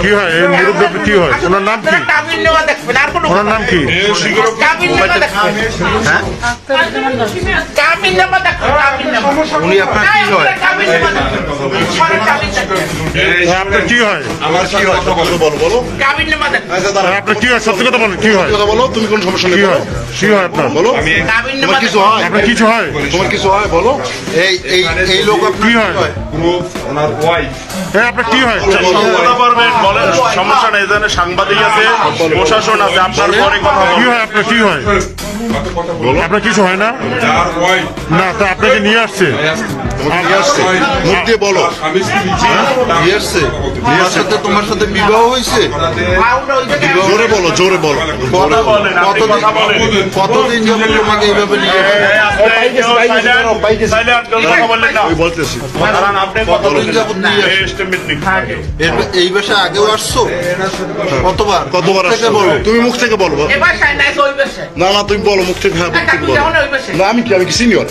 কি হয় এই মুরব্বী কি হয়? ওনার নাম কি? ওনার নাম কি? উনি আপনার কি হয়? আপনার কি হয়? আমার কি হয়? বলো বলো। আপনার কি হয়? সত্যি কথা বলেন, কি হয়? কথা বলো, তুমি কোন সমস্যা নেই? কি হয়? কি হয় আপনার? বলো। তোমার কিছু হয়? আপনার কিছু হয়? তোমার কিছু হয়? বলো। এই লোক আপনার কি হয়? ওনার ওয়াইফ আপনার কি হয়? বলেন, সমস্যা নেই, এখানে সাংবাদিক আছে, প্রশাসন আছে, আপনার পরে কথা কি বলবো। হয়? আপনার কি হয়? আপনার কিছু হয় না? যার ওয়াইফ না, তা আপনাকে নিয়ে আসছে। তোমাকে নিয়ে আসছে, মুখ দিয়ে বলো। স্বামী স্ত্রী নিয়ে আসছে, তোমার সাথে বিবাহ হয়েছে? জোরে বলো, জোরে বলো। কথা বলেন, আপনি কথা বলেন। কতদিন যাবত তোমাকে এইভাবে নিয়ে কথা বললেন না। আমি বলতেছি, কারণ আপনি কথা কতদিন যাবত নিয়ে আসছে? এই বাসায় আগেও আসছো? কতবার আসছো? বলো, তুমি মুখ থেকে বলো। না না, তুমি বলো মুখ থেকে। হ্যাঁ, মুখ থেকে বলো। না, আমি কি সিনিয়র?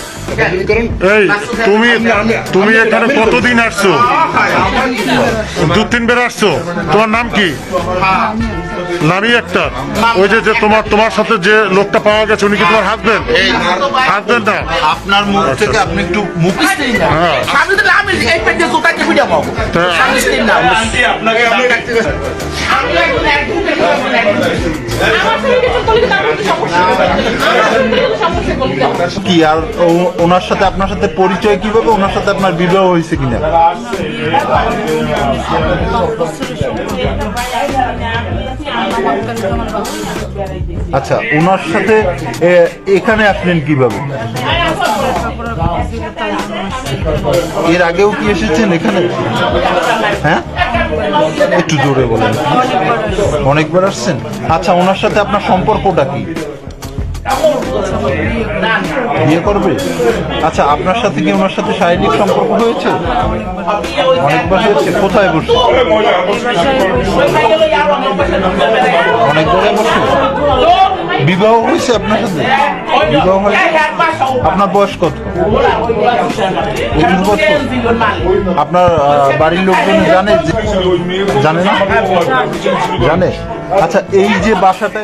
করেন। এই তুমি এখানে কতদিন আসছো? 2-3 বার আসছো। তোমার নাম কি? নামই একটা। ওই যে তোমার সাথে যে লোকটা পাওয়া গেছে, উনি কি তোমার হাজবেন্ড? হাজবেন্ড না? আপনার মুখ থেকে আপনি একটু মুখ হ্যাঁ। কি আর ওনার সাথে আপনার সাথে পরিচয় কিভাবে? ওনার সাথে আপনার বিবাহ হয়েছে কিনা? আচ্ছা, ওনার সাথে এখানে আসলেন কিভাবে? এর আগেও কি এসেছেন এখানে? হ্যাঁ, একটু জোরে বলেন। অনেকবার আসছেন? আচ্ছা, ওনার সাথে আপনার সম্পর্কটা কি? বিয়ে করবে? আচ্ছা, আপনার সাথে কি ওনার সাথে শারীরিক সম্পর্ক হয়েছে? অনেকবার হয়েছে? কোথায় বসে? অনেকবার বসে? বিবাহ হয়েছে আপনার সাথে? বিবাহ হয়েছে? আপনার বয়স কত? 21 বছর? আপনার বাড়ির লোকজন জানে না? জানে? আচ্ছা, এই যে বাসাটা